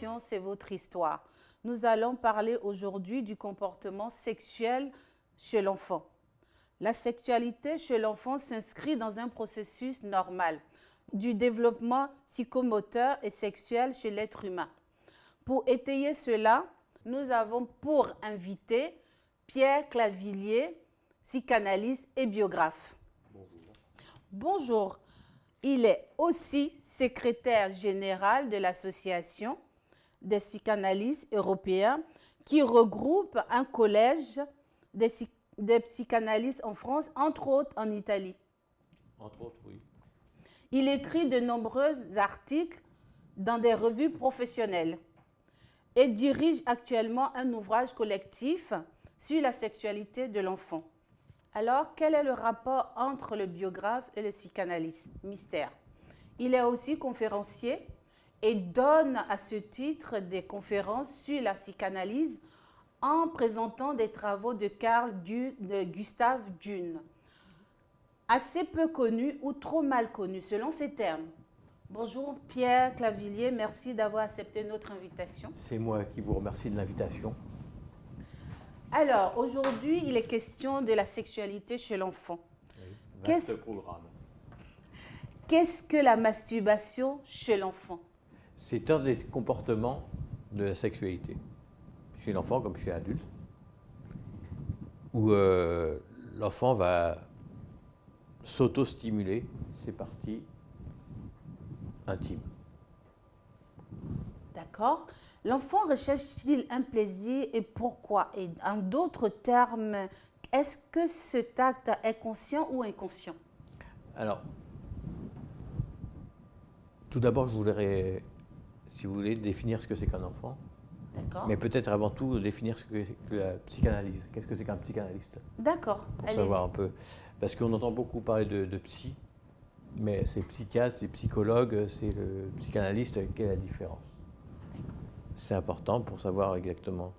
émission, c'est votre histoire. Nous allons parler aujourd'hui du comportement sexuel chez l'enfant. La sexualité chez l'enfant s'inscrit dans un processus normal du développement psychomoteur et sexuel chez l'être humain. Pour étayer cela, nous avons pour invité Pierre Clavillier, psychanalyste et biographe. Bonjour. Bonjour. Il est aussi secrétaire général de l'Association des psychanalystes européens qui regroupe un collège des psychanalystes en France, entre autres en Italie. Entre autres, oui. Il écrit de nombreux articles dans des revues professionnelles et dirige actuellement un ouvrage collectif sur la sexualité de l'enfant. Alors, quel est le rapport entre le biographe et le psychanalyste? Mystère. Il est aussi conférencier et donne à ce titre des conférences sur la psychanalyse en présentant des travaux de Gustave Jung, assez peu connu ou trop mal connu selon ses termes. Bonjour Pierre Clavillier, merci d'avoir accepté notre invitation. C'est moi qui vous remercie de l'invitation. Alors, aujourd'hui, il est question de la sexualité chez l'enfant. Oui, vaste programme. Qu'est-ce que la masturbation chez l'enfant? C'est un des comportements de la sexualité, chez l'enfant comme chez l'adulte, où l'enfant va s'auto-stimuler ses parties intimes. D'accord. L'enfant recherche-t-il un plaisir et pourquoi? Et en d'autres termes, est-ce que cet acte est conscient ou inconscient? Alors, tout d'abord, je voudrais, si vous voulez, définir ce que c'est qu'un enfant. D'accord. Mais peut-être avant tout définir ce que la psychanalyse. Qu'est-ce que c'est qu'un psychanalyste? D'accord. Pour savoir un peu. Parce qu'on entend beaucoup parler de psy, mais c'est psychiatre, c'est psychologue, c'est le psychanalyste. Quelle est la différence? C'est important pour savoir exactement.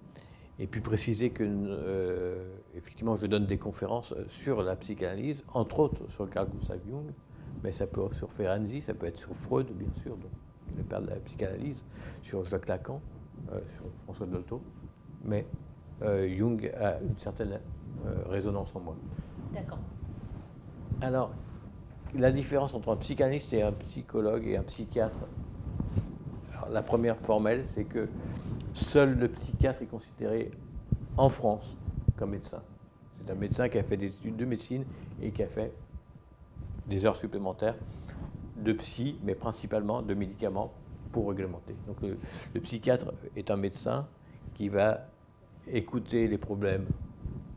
Et puis préciser que, effectivement, je donne des conférences sur la psychanalyse, entre autres sur Carl Gustav Jung, mais ça peut être sur Ferenczi, ça peut être sur Freud, bien sûr, donc, le père de la psychanalyse, sur Jacques Lacan, sur François Dolto, mais Jung a une certaine résonance en moi. D'accord. Alors, la différence entre un psychanalyste et un psychologue et un psychiatre, alors, la première formelle, c'est que seul le psychiatre est considéré en France comme médecin. C'est un médecin qui a fait des études de médecine et qui a fait des heures supplémentaires de psy, mais principalement de médicaments pour réglementer. Donc le psychiatre est un médecin qui va écouter les problèmes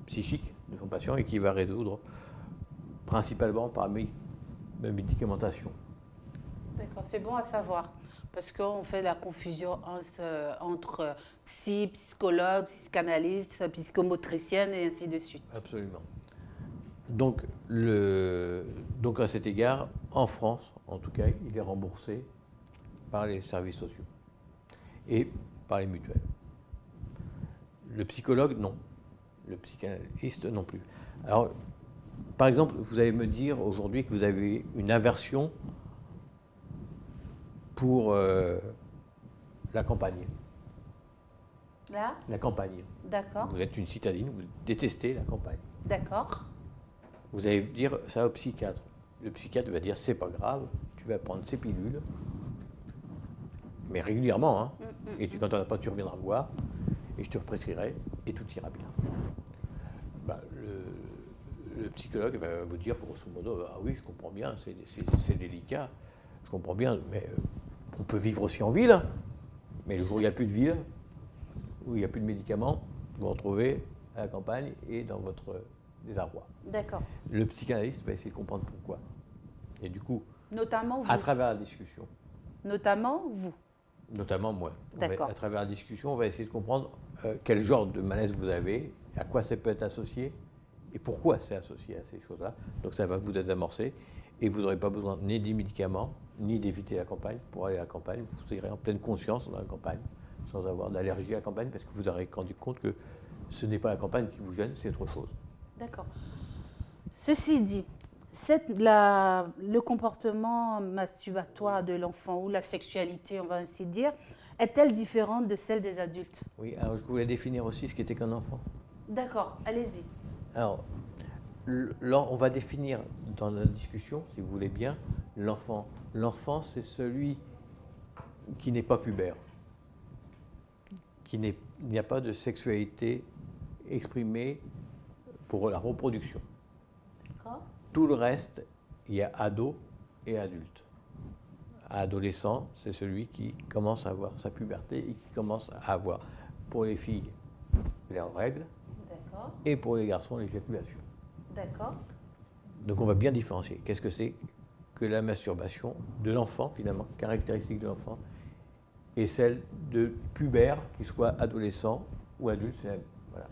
psychiques de son patient et qui va résoudre principalement par médicamentation. D'accord, c'est bon à savoir. Parce qu'on fait la confusion entre psychologue, psychanalyste, psychomotricienne et ainsi de suite. Absolument. Donc à cet égard, en France, en tout cas, il est remboursé par les services sociaux et par les mutuelles. Le psychologue, non. Le psychanalyste, non plus. Alors, par exemple, vous allez me dire aujourd'hui que vous avez une aversion pour la campagne. Là? La campagne. D'accord. Vous êtes une citadine, vous détestez la campagne. D'accord. Vous allez dire ça au psychiatre. Le psychiatre va dire c'est pas grave, tu vas prendre ces pilules, mais régulièrement, hein. Et quand on n'a pas, tu reviendras me voir, et je te represcrirai, et tout ira bien. Bah, le psychologue va vous dire grosso modo, ah oui, je comprends bien, c'est délicat, je comprends bien, mais on peut vivre aussi en ville, mais le jour où il n'y a plus de ville, où il n'y a plus de médicaments, vous vous retrouvez à la campagne et dans votre désarroi. D'accord. Le psychanalyste va essayer de comprendre pourquoi. Et du coup, Notamment vous. à travers la discussion. Notamment vous. Notamment moi. D'accord. À travers la discussion, on va essayer de comprendre quel genre de malaise vous avez, à quoi ça peut être associé et pourquoi c'est associé à ces choses-là. Donc ça va vous désamorcer et vous n'aurez pas besoin ni des médicaments, ni d'éviter la campagne. Pour aller à la campagne, vous irez en pleine conscience dans la campagne, sans avoir d'allergie à la campagne, parce que vous aurez rendu compte que ce n'est pas la campagne qui vous gêne, c'est autre chose. D'accord. Ceci dit, Le comportement masturbatoire de l'enfant ou la sexualité, on va ainsi dire, est-elle différente de celle des adultes? Oui, alors je voulais définir aussi ce qu'était qu'un enfant. D'accord, allez-y. Alors, on va définir dans la discussion, si vous voulez bien, l'enfant. L'enfant, c'est celui qui n'est pas pubère, il n'y a pas de sexualité exprimée pour la reproduction. D'accord. Tout le reste, il y a ado et adulte. Adolescent, c'est celui qui commence à avoir sa puberté et qui commence à avoir, pour les filles, leurs règles, D'accord. et pour les garçons, l'éjaculation. D'accord. Donc on va bien différencier. Qu'est-ce que c'est que la masturbation de l'enfant, finalement, caractéristique de l'enfant, et celle de pubère, qu'il soit adolescent ou adulte. Voilà.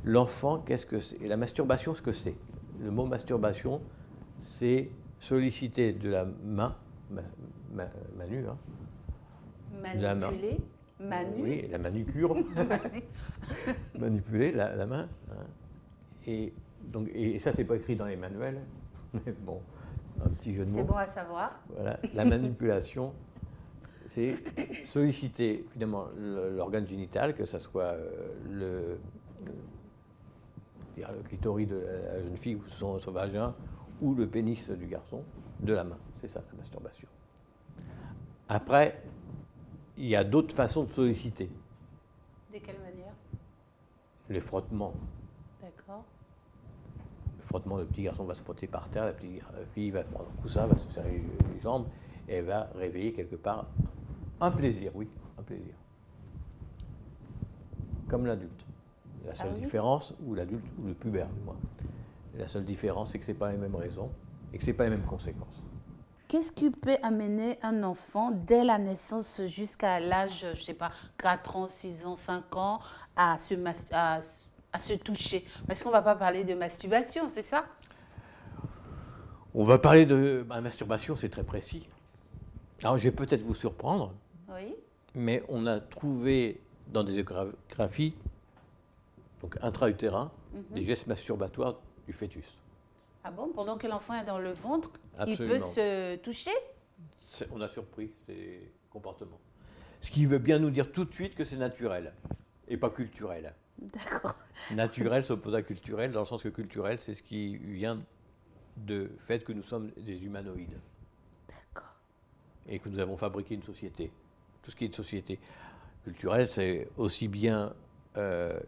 L'enfant, qu'est-ce que c'est? Et la masturbation, ce que c'est? Le mot masturbation, c'est solliciter de la main, manu, hein, Manipuler, manu. oui, la manucure, manipuler la main. Hein. Et ça, c'est pas écrit dans les manuels, mais bon, un petit jeu de mots. C'est bon à savoir. Voilà, la manipulation, c'est solliciter finalement l'organe génital, que ce soit le clitoris de la jeune fille ou son vagin, ou le pénis du garçon, de la main. C'est ça, la masturbation. Après, il y a d'autres façons de solliciter. De quelle manière? Les frottements. D'accord. Le frottement, le petit garçon va se frotter par terre, la petite fille va prendre un coussin, va se serrer les jambes, et elle va réveiller quelque part un plaisir, oui, un plaisir. Comme l'adulte. La seule différence, ou l'adulte, ou le pubère, du moins. La seule différence, c'est que ce n'est pas les mêmes raisons et que ce n'est pas les mêmes conséquences. Qu'est-ce qui peut amener un enfant, dès la naissance jusqu'à l'âge, je ne sais pas, 4 ans, 6 ans, 5 ans, à se toucher? Parce qu'on ne va pas parler de masturbation, c'est ça? On va parler de masturbation, c'est très précis. Alors, je vais peut-être vous surprendre, Oui. mais on a trouvé dans des échographies, donc intra-utérins, des gestes masturbatoires du fœtus. Ah bon? Pendant que l'enfant est dans le ventre, Absolument. il peut se toucher? On a surpris ces comportements. Ce qui veut bien nous dire tout de suite que c'est naturel et pas culturel. D'accord. Naturel s'oppose à culturel, dans le sens que culturel, c'est ce qui vient du fait que nous sommes des humanoïdes. D'accord. Et que nous avons fabriqué une société. Tout ce qui est de société culturelle, c'est aussi bien,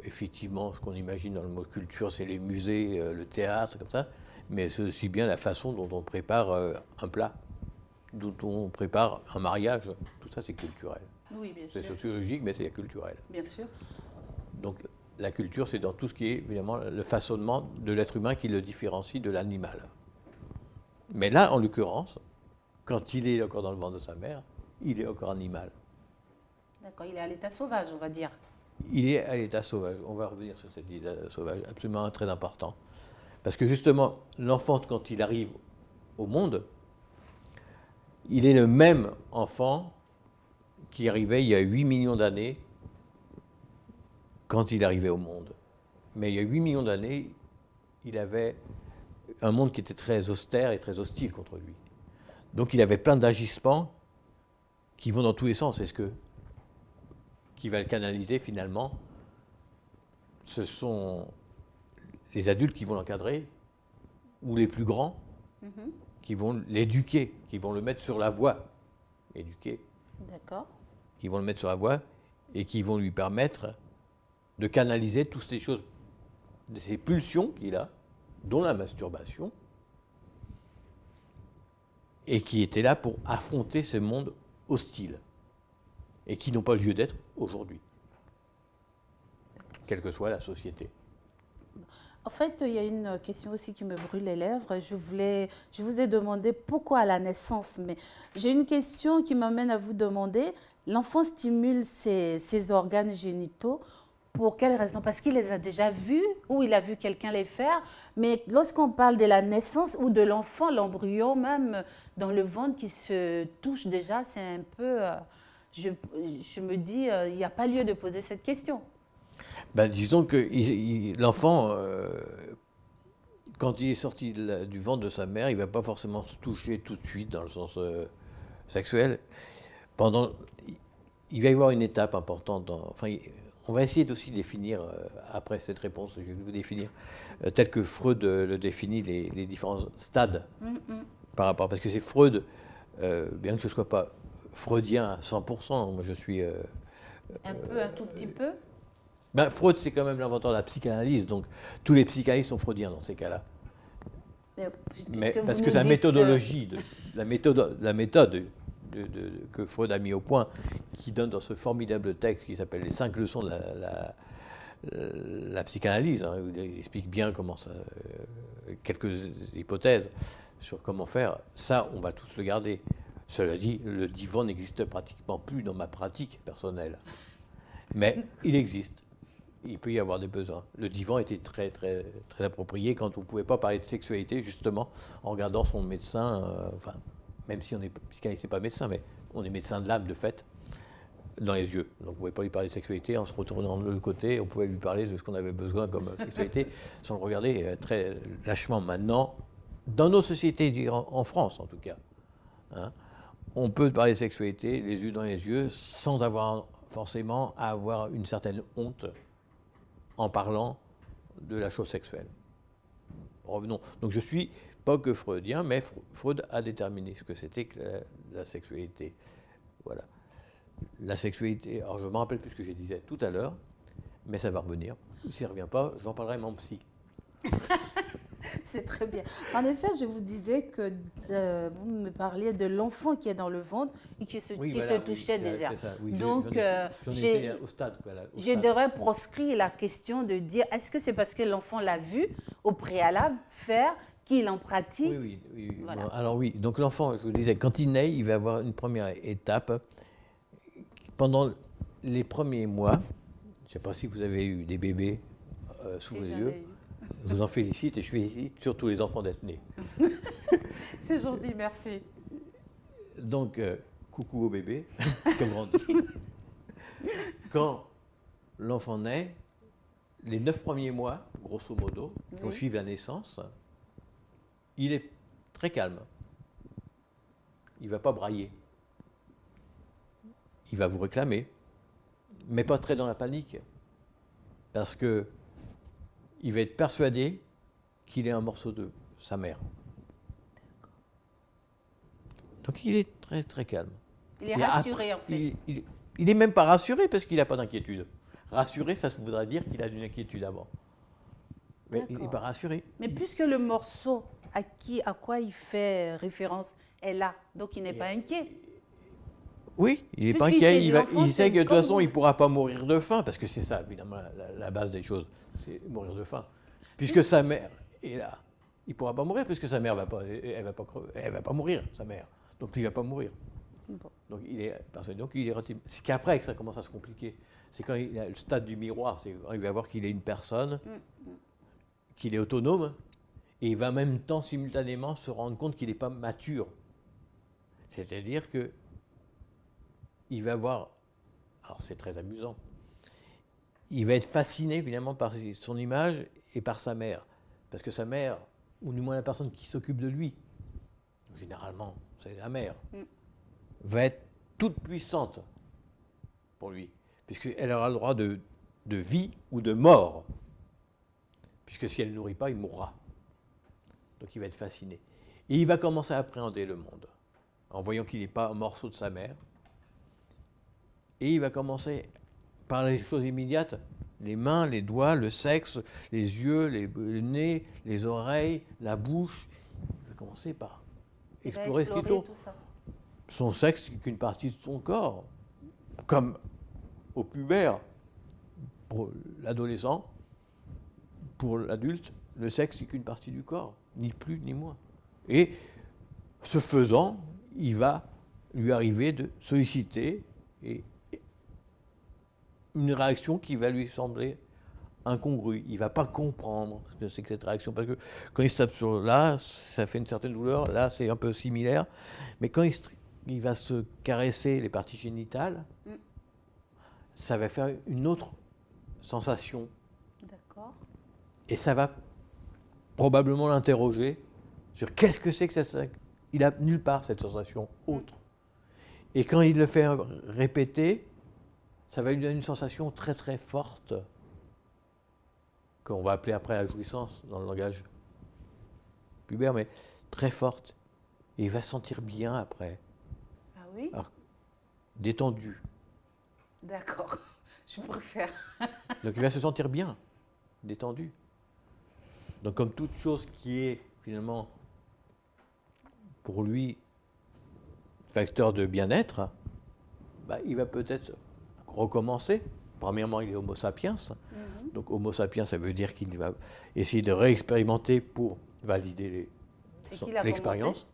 effectivement, ce qu'on imagine dans le mot culture, c'est les musées, le théâtre, comme ça, mais c'est aussi bien la façon dont on prépare un plat, dont on prépare un mariage. Tout ça, c'est culturel. Oui, bien sûr. C'est sociologique, mais c'est culturel. Bien sûr. Donc, la culture, c'est dans tout ce qui est, évidemment, le façonnement de l'être humain qui le différencie de l'animal. Mais là, en l'occurrence, quand il est encore dans le ventre de sa mère, il est encore animal. D'accord, il est à l'état sauvage, on va dire. Il est à l'état sauvage. On va revenir sur cet état sauvage, absolument très important. Parce que justement, l'enfant, quand il arrive au monde, il est le même enfant qui arrivait il y a 8 millions d'années quand il arrivait au monde. Mais il y a 8 millions d'années, il avait un monde qui était très austère et très hostile contre lui. Donc il avait plein d'agissements qui vont dans tous les sens. Est-ce que qui va le canaliser finalement, ce sont les adultes qui vont l'encadrer, ou les plus grands, qui vont l'éduquer, qui vont le mettre sur la voie, éduquer, D'accord. qui vont le mettre sur la voie et qui vont lui permettre de canaliser toutes ces choses, ces pulsions qu'il a, dont la masturbation, et qui étaient là pour affronter ce monde hostile, et qui n'ont pas lieu d'être aujourd'hui, quelle que soit la société. En fait, il y a une question aussi qui me brûle les lèvres. Je vous ai demandé pourquoi à la naissance, mais j'ai une question qui m'amène à vous demander, l'enfant stimule ses organes génitaux, pour quelle raison? Parce qu'il les a déjà vus ou il a vu quelqu'un les faire, mais lorsqu'on parle de la naissance ou de l'enfant, l'embryon même dans le ventre qui se touche déjà, c'est un peu... je me dis, il n'y a pas lieu de poser cette question. Ben, disons que l'enfant, quand il est sorti du ventre de sa mère, il ne va pas forcément se toucher tout de suite dans le sens sexuel. Il va y avoir une étape importante. On va essayer aussi de définir, après cette réponse, je vais vous définir, tel que Freud le définit, les différents stades par rapport. Parce que c'est Freud, bien que je ne sois pas freudien à 100%, moi je suis... un tout petit peu. Freud, c'est quand même l'inventeur de la psychanalyse, donc tous les psychanalystes sont freudiens dans ces cas-là. Mais parce que la méthodologie, la méthode que Freud a mis au point, qui donne dans ce formidable texte qui s'appelle Les 5 leçons de la psychanalyse, hein, où il explique bien comment ça, quelques hypothèses sur comment faire, ça, on va tous le garder. Cela dit, le divan n'existe pratiquement plus dans ma pratique personnelle. Mais il existe. Il peut y avoir des besoins. Le divan était très, très, très approprié quand on ne pouvait pas parler de sexualité, justement, en regardant son médecin, même si on est psychanalyste, c'est pas médecin, mais on est médecin de l'âme, de fait, dans les yeux. Donc on ne pouvait pas lui parler de sexualité en se retournant de l'autre côté, on pouvait lui parler de ce qu'on avait besoin comme sexualité, sans le regarder très lâchement. Maintenant, dans nos sociétés, en France en tout cas, hein, on peut parler de sexualité, les yeux dans les yeux, sans avoir forcément à avoir une certaine honte en parlant de la chose sexuelle. Revenons. Donc je ne suis pas que freudien, mais Freud a déterminé ce que c'était que la sexualité. Voilà. La sexualité, alors je ne me rappelle plus ce que je disais tout à l'heure, mais ça va revenir. S'il ne revient pas, j'en parlerai à mon psy. C'est très bien. En effet, je vous disais que vous me parliez de l'enfant qui est dans le ventre et qui se touchait déjà. Oui, donc, j'en étais au stade. Je devrais proscrire la question de dire est-ce que c'est parce que l'enfant l'a vu au préalable faire qu'il en pratique? Oui. Voilà. Bon, alors oui, donc l'enfant, je vous disais, quand il naît, il va avoir une première étape. Pendant les premiers mois, je ne sais pas si vous avez eu des bébés sous vos yeux. Je vous en félicite et je félicite surtout les enfants d'être nés. C'est gentil, merci. Donc, coucou au bébé, comme on dit. Quand l'enfant naît, les 9 premiers mois, grosso modo, qui suivent la naissance, il est très calme. Il ne va pas brailler. Il va vous réclamer, mais pas très dans la panique. Parce que il va être persuadé qu'il est un morceau de sa mère. Donc il est très très calme. Il est rassuré en fait. Il n'est même pas rassuré parce qu'il n'a pas d'inquiétude. Rassuré, ça voudrait dire qu'il a une inquiétude avant. Mais il n'est pas rassuré. Mais puisque le morceau à quoi il fait référence est là, donc il n'est pas inquiet. Oui, il n'est pas inquiet. Il sait que de toute façon, il ne pourra pas mourir de faim, parce que c'est ça, évidemment, la base des choses, c'est mourir de faim. Puisque sa mère est là, il ne pourra pas mourir, puisque sa mère elle va pas mourir, sa mère. Donc il ne va pas mourir. Bon. Donc il est c'est qu'après que ça commence à se compliquer. C'est quand il a le stade du miroir, c'est quand il va voir qu'il est une personne, qu'il est autonome, et il va en même temps, simultanément, se rendre compte qu'il n'est pas mature. C'est-à-dire que il va voir, alors c'est très amusant, il va être fasciné évidemment par son image et par sa mère. Parce que sa mère, ou du moins la personne qui s'occupe de lui, généralement c'est la mère, va être toute puissante pour lui. Puisqu'elle aura le droit de vie ou de mort. Puisque si elle ne nourrit pas, il mourra. Donc il va être fasciné. Et il va commencer à appréhender le monde, en voyant qu'il n'est pas un morceau de sa mère. Et il va commencer par les choses immédiates, les mains, les doigts, le sexe, les yeux, le nez, les oreilles, la bouche. Il va commencer par explorer ce qui tourne. Son sexe n'est qu'une partie de son corps. Comme au pubère, pour l'adolescent, pour l'adulte, le sexe n'est qu'une partie du corps, ni plus ni moins. Et ce faisant, il va lui arriver de solliciter une réaction qui va lui sembler incongrue. Il ne va pas comprendre ce que c'est que cette réaction. Parce que quand il se tape sur là, ça fait une certaine douleur. Là, c'est un peu similaire. Mais quand il va se caresser les parties génitales, ça va faire une autre sensation. D'accord. Et ça va probablement l'interroger sur qu'est-ce que c'est que ça. Il n'a nulle part cette sensation autre. Et quand il le fait répéter, ça va lui donner une sensation très très forte, qu'on va appeler après la jouissance dans le langage pubère, mais très forte. Et il va se sentir bien après. Ah oui? Alors, détendu. D'accord, je préfère. Donc il va se sentir bien, détendu. Donc comme toute chose qui est finalement pour lui facteur de bien-être, bah, il va peut-être recommencer. Premièrement, il est Homo sapiens. Donc Homo sapiens, ça veut dire qu'il va essayer de réexpérimenter pour valider l'expérience.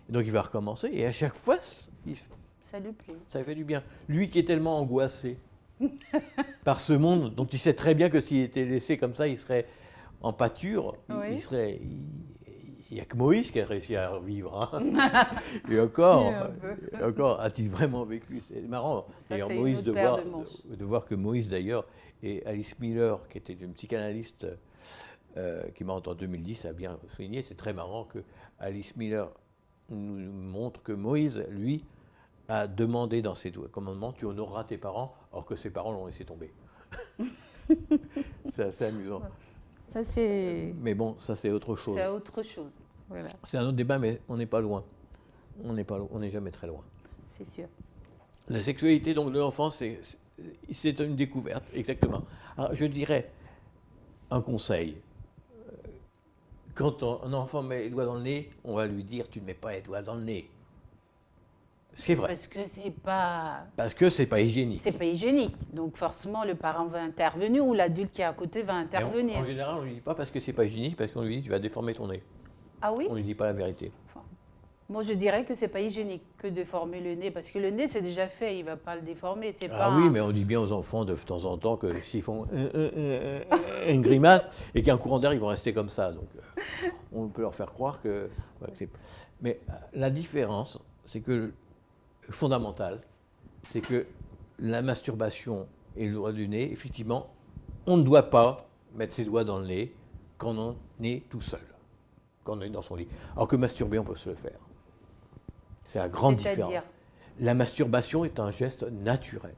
Donc il va recommencer et à chaque fois, ça lui plaît. Ça fait du bien. Lui qui est tellement angoissé par ce monde dont il sait très bien que s'il était laissé comme ça, il serait en pâture. Oui. Il n'y a que Moïse qui a réussi à revivre. Hein. Et encore a-t-il vraiment vécu? C'est marrant. D'ailleurs, Moïse, de voir que Moïse, d'ailleurs, et Alice Miller, qui était une psychanalyste qui est morte en 2010, a bien souligné, c'est très marrant que Alice Miller nous montre que Moïse, lui, a demandé dans ses commandements, tu honoreras tes parents, or que ses parents l'ont laissé tomber. C'est assez amusant. Ça, c'est... Mais bon, ça c'est autre chose. C'est autre chose. Voilà. C'est un autre débat, mais on n'est pas loin. On n'est jamais très loin. C'est sûr. La sexualité donc, de l'enfant, c'est une découverte, exactement. Alors, je dirais un conseil. Quand un enfant met les doigts dans le nez, on va lui dire, tu ne mets pas les doigts dans le nez. Ce qui est vrai. Parce que c'est pas... Parce que c'est pas hygiénique. C'est pas hygiénique. Donc forcément, le parent va intervenir ou l'adulte qui est à côté va intervenir. En général, on ne lui dit pas parce que c'est pas hygiénique, parce qu'on lui dit tu vas déformer ton nez. Ah oui? On ne lui dit pas la vérité. Enfin, moi, je dirais que c'est pas hygiénique que de déformer le nez, parce que le nez, c'est déjà fait, il va pas le déformer. C'est pas oui, mais on dit bien aux enfants de temps en temps que s'ils font une grimace et qu'il y a un courant d'air, ils vont rester comme ça. Donc, on peut leur faire croire que... Ouais, mais la différence, c'est que fondamentale, c'est que la masturbation et le doigt du nez, effectivement, on ne doit pas mettre ses doigts dans le nez quand on est tout seul, quand on est dans son lit. Alors que masturber, on peut se le faire. C'est la grande différence. La masturbation est un geste naturel.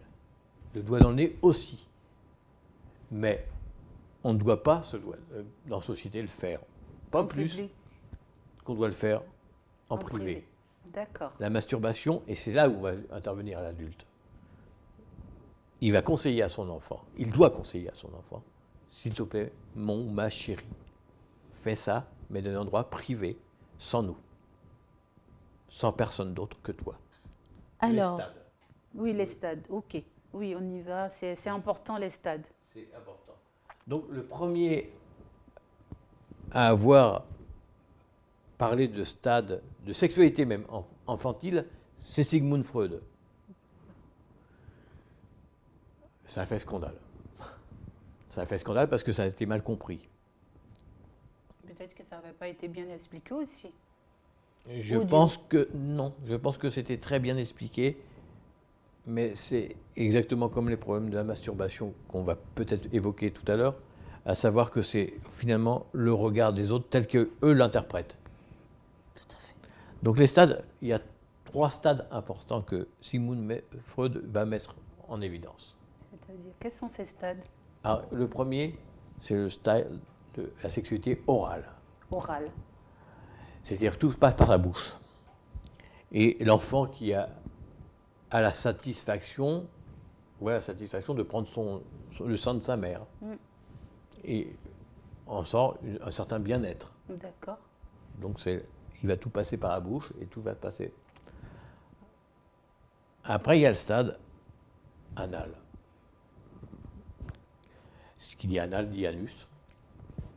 Le doigt dans le nez aussi. Mais on ne doit pas, dans la société, le faire. Pas plus qu'on doit le faire en privé. D'accord. La masturbation, et c'est là où va intervenir l'adulte. Il va conseiller à son enfant, il doit conseiller à son enfant, s'il te plaît, mon ou ma chérie, fais ça, mais dans un endroit privé, sans nous, sans personne d'autre que toi. Alors, les stades. Oui, les stades, ok. Oui, on y va, c'est important les stades. C'est important. Donc le premier à avoir parler de stade, de sexualité même infantile, c'est Sigmund Freud. Ça a fait scandale. Ça a fait scandale parce que ça a été mal compris. Peut-être que ça n'avait pas été bien expliqué aussi. Je pense que non. Je pense que c'était très bien expliqué, mais c'est exactement comme les problèmes de la masturbation qu'on va peut-être évoquer tout à l'heure, à savoir que c'est finalement le regard des autres tel qu'eux l'interprètent. Donc les stades, il y a 3 stades importants que Sigmund Freud va mettre en évidence. C'est-à-dire, quels sont ces stades? Alors, le premier, c'est le stade de la sexualité orale. Orale. C'est-à-dire tout passe par la bouche. Et l'enfant qui a la satisfaction de prendre le sein de sa mère. Et en sort un certain bien-être. D'accord. Donc il va tout passer par la bouche et tout va passer. Après, il y a le stade anal. Ce qui dit anal dit anus.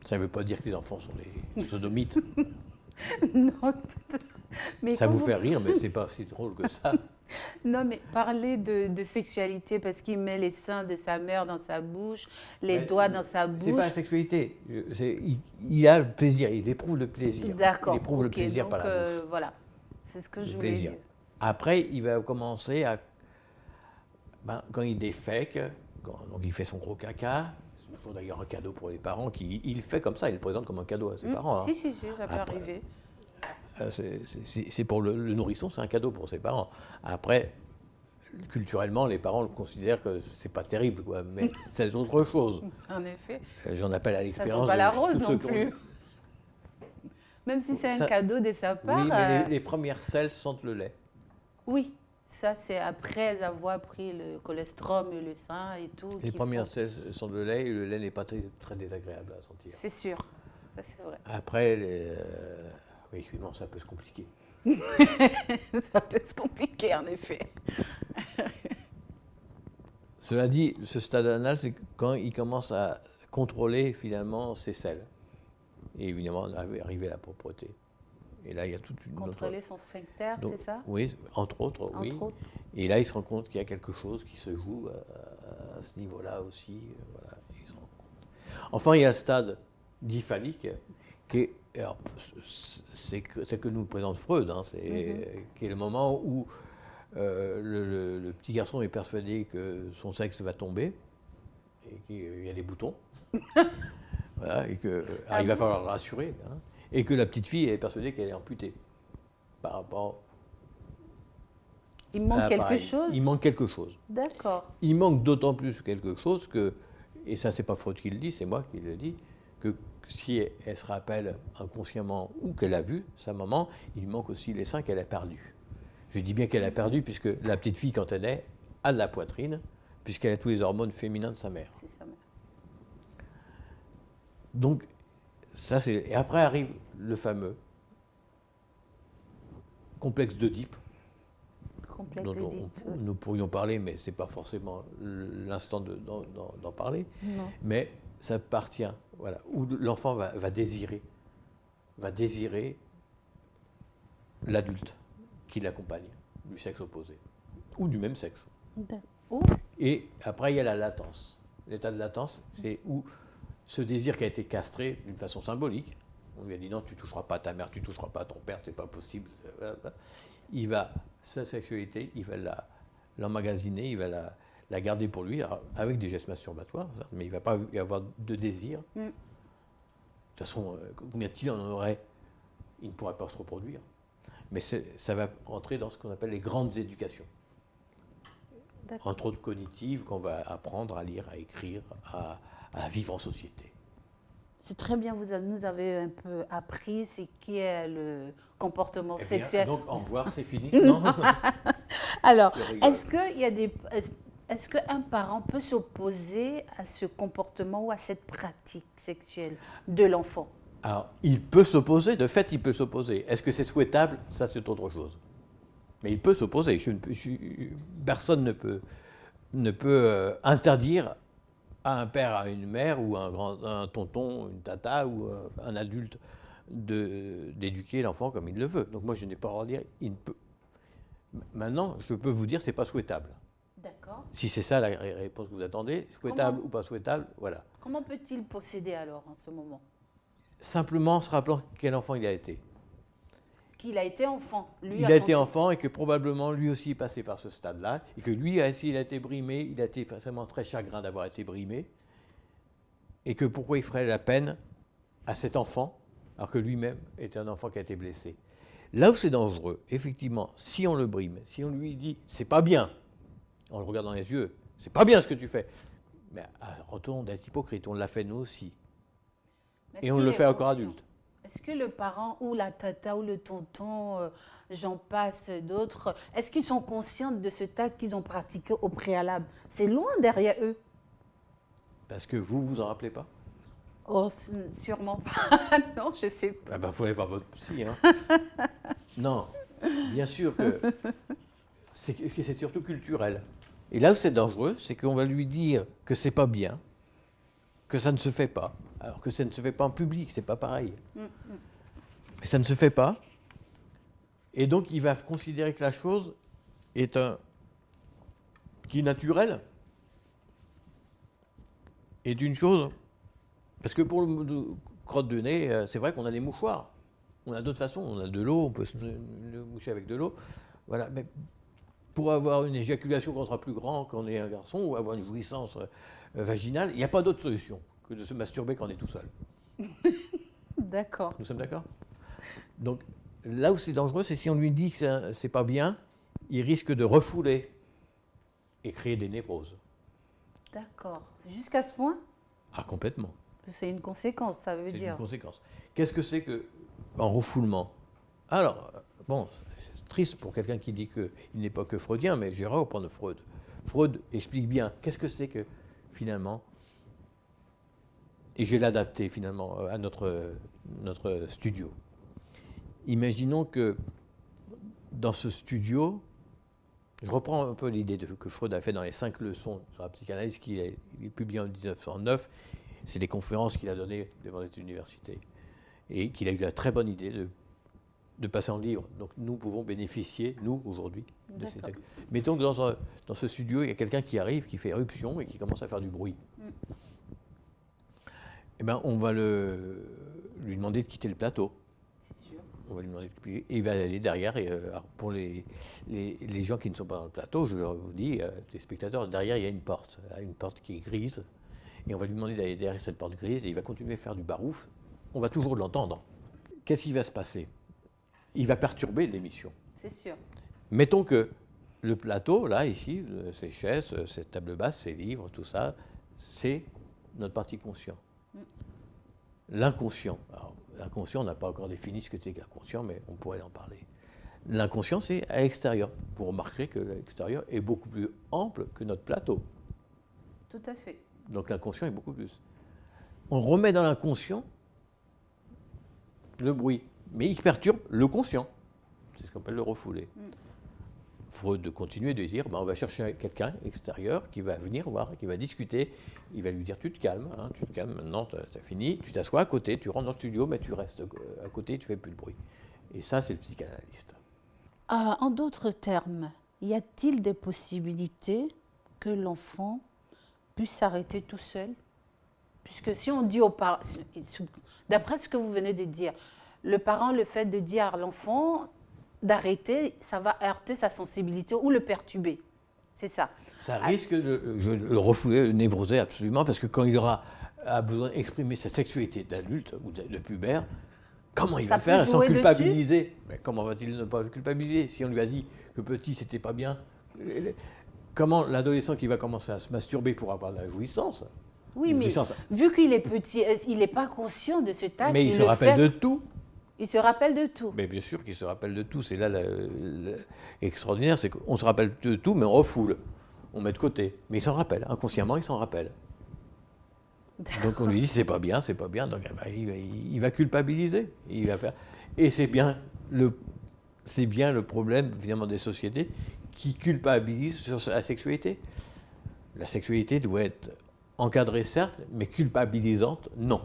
Ça ne veut pas dire que les enfants sont des sodomites. Non, mais ça vous fait rire, mais ce n'est pas si drôle que ça. Non, mais parler de sexualité parce qu'il met les seins de sa mère dans sa bouche, les doigts dans sa bouche. C'est pas la sexualité. Il a le plaisir, il éprouve le plaisir. D'accord. Il éprouve le plaisir par la bouche. Voilà, c'est ce que je voulais dire. Après, il va commencer à... quand il défèque, donc il fait son gros caca, toujours d'ailleurs un cadeau pour les parents, il fait comme ça, il le présente comme un cadeau à ses parents. Hein. Si, ça peut arriver. C'est pour le nourrisson, c'est un cadeau pour ses parents. Après, culturellement, les parents le considèrent que c'est pas terrible, quoi, mais c'est autre chose. En effet. J'en appelle à l'expérience. Ça sent pas la de rose tous ceux non qui ont- plus. Même si c'est un cadeau de sa part. Oui, mais les premières selles sentent le lait. Oui, ça c'est après avoir pris le cholestérol et le sein et tout. Les premières selles sentent le lait et le lait n'est pas très, très désagréable à sentir. C'est sûr, ça c'est vrai. Après, oui, non, ça peut se compliquer. Ça peut se compliquer en effet. Cela dit, ce stade anal, c'est quand il commence à contrôler finalement ses selles. Et évidemment, arriver à la propreté. Et là, il y a toute une Contrôler son sphincter, Donc, c'est ça? Oui, entre autres, oui. Entre autres. Et là, il se rend compte qu'il y a quelque chose qui se joue à ce niveau-là aussi. Voilà, il se rend compte. Enfin, il y a un stade diphallique qui est, alors, c'est que nous présente Freud, hein, qui est le moment où le petit garçon est persuadé que son sexe va tomber et qu'il y a des boutons. Voilà, et que, il va falloir le rassurer. Hein, et que la petite fille est persuadée qu'elle est amputée par rapport. Il manque quelque pareil. chose? Il manque quelque chose. D'accord. Il manque d'autant plus quelque chose que, et ça c'est pas Freud qui le dit, c'est moi qui le dis, que si elle se rappelle inconsciemment ou qu'elle a vu sa maman, il manque aussi les seins qu'elle a perdus. Je dis bien qu'elle a perdu puisque la petite fille quand elle naît a de la poitrine, puisqu'elle a tous les hormones féminins de sa mère. C'est sa mère. Donc, ça c'est. Et après arrive le fameux complexe d'Oedipe, Complexe dont d'Oedipe. nous pourrions parler, mais ce n'est pas forcément l'instant d'en parler. Non. Mais ça appartient, voilà, où l'enfant va désirer l'adulte qui l'accompagne, du sexe opposé, ou du même sexe. Oh. Et après, il y a la latence. L'état de latence, c'est où ce désir qui a été castré d'une façon symbolique, on lui a dit non, tu ne toucheras pas à ta mère, tu ne toucheras pas à ton père, c'est pas possible. Il va, sa sexualité, il va l'emmagasiner, il va la garder pour lui, avec des gestes masturbatoires, mais il ne va pas y avoir de désir. De toute façon, combien il en aurait, il ne pourrait pas se reproduire. Mais ça va entrer dans ce qu'on appelle les grandes éducations. Entre autres cognitives, qu'on va apprendre à lire, à écrire, à vivre en société. C'est très bien, vous nous avez un peu appris ce qui est le comportement Eh bien, sexuel. donc, au revoir, c'est fini. Non. Alors, Je rigole. est-ce qu'un parent peut s'opposer à ce comportement ou à cette pratique sexuelle de l'enfant? Alors, il peut s'opposer, de fait, il peut s'opposer. Est-ce que c'est souhaitable? Ça, c'est autre chose. Mais il peut s'opposer. Personne ne peut interdire à un père, à une mère, ou à un tonton, une tata, ou un adulte d'éduquer l'enfant comme il le veut. Donc moi, je n'ai pas à dire, il ne peut. Maintenant, je peux vous dire, c'est pas souhaitable. D'accord. Si c'est ça la réponse que vous attendez, souhaitable ou pas souhaitable, voilà. Comment peut-il posséder alors en ce moment? Simplement en se rappelant quel enfant il a été. Qu'il a été enfant. Lui, Il a été enfant et que probablement lui aussi est passé par ce stade-là, et que lui, s'il a été brimé, il a été forcément très chagrin d'avoir été brimé, et que pourquoi il ferait la peine à cet enfant, alors que lui-même était un enfant qui a été blessé. Là où c'est dangereux, effectivement, si on le brime, si on lui dit « c'est pas bien », on le regarde dans les yeux, « c'est pas bien ce que tu fais », mais retournons d'être hypocrite, on l'a fait nous aussi. Et on le fait encore adulte. Est-ce que le parent ou la tata ou le tonton, j'en passe d'autres, est-ce qu'ils sont conscients de ce acte qu'ils ont pratiqué au préalable? C'est loin derrière eux. Parce que vous en rappelez pas? Oh, sûrement pas. Non, je sais pas. Ah ben, faut aller voir votre psy. Hein. Non, bien sûr que c'est surtout culturel. Et là où c'est dangereux, c'est qu'on va lui dire que c'est pas bien, que ça ne se fait pas, alors que ça ne se fait pas en public, c'est pas pareil. Mais ça ne se fait pas, et donc il va considérer que la chose est qui est naturelle, est une chose. Parce que pour le crotte de nez, c'est vrai qu'on a des mouchoirs. On a d'autres façons, on a de l'eau, on peut se le moucher avec de l'eau. Voilà, mais pour avoir une éjaculation quand on sera plus grand, quand on est un garçon, ou avoir une jouissance vaginale, il n'y a pas d'autre solution que de se masturber quand on est tout seul. D'accord. Nous sommes d'accord? Donc, là où c'est dangereux, c'est si on lui dit que c'est pas bien, il risque de refouler et créer des névroses. D'accord. Jusqu'à ce point? Ah, complètement. C'est une conséquence, ça veut C'est dire. une conséquence. Qu'est-ce que c'est qu'un refoulement? Alors, bon, c'est triste pour quelqu'un qui dit qu'il n'est pas que freudien, mais j'irai reprendre Freud. Freud explique bien qu'est-ce que c'est que, finalement, et je vais l'adapter finalement à notre studio. Imaginons que dans ce studio, je reprends un peu l'idée que Freud a fait dans les 5 leçons sur la psychanalyse qu'il a publié en 1909. C'est des conférences qu'il a données devant les universités et qu'il a eu la très bonne idée de passer en livre. Donc nous pouvons bénéficier, nous, aujourd'hui, de ces textes. Mettons que dans ce studio, il y a quelqu'un qui arrive, qui fait éruption et qui commence à faire du bruit. Eh bien, on va lui demander de quitter le plateau. C'est sûr. On va lui demander et il va aller derrière. Et, alors pour les gens qui ne sont pas dans le plateau, je vous dis, les spectateurs, derrière, il y a une porte qui est grise. Et on va lui demander d'aller derrière cette porte grise et il va continuer à faire du barouf. On va toujours l'entendre. Qu'est-ce qui va se passer? Il va perturber l'émission. C'est sûr. Mettons que le plateau, là, ici, ces chaises, cette table basse, ces livres, tout ça, c'est notre partie consciente. L'inconscient. Alors, l'inconscient, on n'a pas encore défini ce que c'est que l'inconscient, mais on pourrait en parler. L'inconscient, c'est à l'extérieur. Vous remarquerez que l'extérieur est beaucoup plus ample que notre plateau. Tout à fait. Donc l'inconscient est beaucoup plus. On remet dans l'inconscient le bruit, mais il perturbe le conscient. C'est ce qu'on appelle le refoulé. Freud de continuer de dire, on va chercher quelqu'un extérieur qui va venir voir, qui va discuter, il va lui dire tu te calmes, maintenant t'as fini, tu t'assois à côté, tu rentres dans le studio, mais tu restes à côté, tu fais plus de bruit. Et ça, c'est le psychanalyste. En d'autres termes, y a-t-il des possibilités que l'enfant puisse s'arrêter tout seul? Puisque si on dit aux parents, d'après ce que vous venez de dire, le parent, le fait de dire à l'enfant d'arrêter, ça va heurter sa sensibilité ou le perturber. C'est ça. Ça risque de le refouler, le névroser absolument, parce que quand il aura besoin d'exprimer sa sexualité d'adulte ou de pubère, comment il va faire sans culpabiliser? Mais comment va-t-il ne pas culpabiliser si on lui a dit que petit, c'était pas bien? Comment l'adolescent qui va commencer à se masturber pour avoir de la jouissance? Oui, mais vu qu'il est petit, il n'est pas conscient de ce acte. Mais il se rappelle de tout. Il se rappelle de tout. Mais bien sûr qu'il se rappelle de tout. C'est là l'extraordinaire, c'est qu'on se rappelle de tout, mais on refoule. On met de côté. Mais il s'en rappelle. Inconsciemment, il s'en rappelle. Donc on lui dit c'est pas bien. Donc il va culpabiliser. Il va faire. Et c'est bien le problème finalement des sociétés qui culpabilisent sur la sexualité. La sexualité doit être encadrée certes, mais culpabilisante non.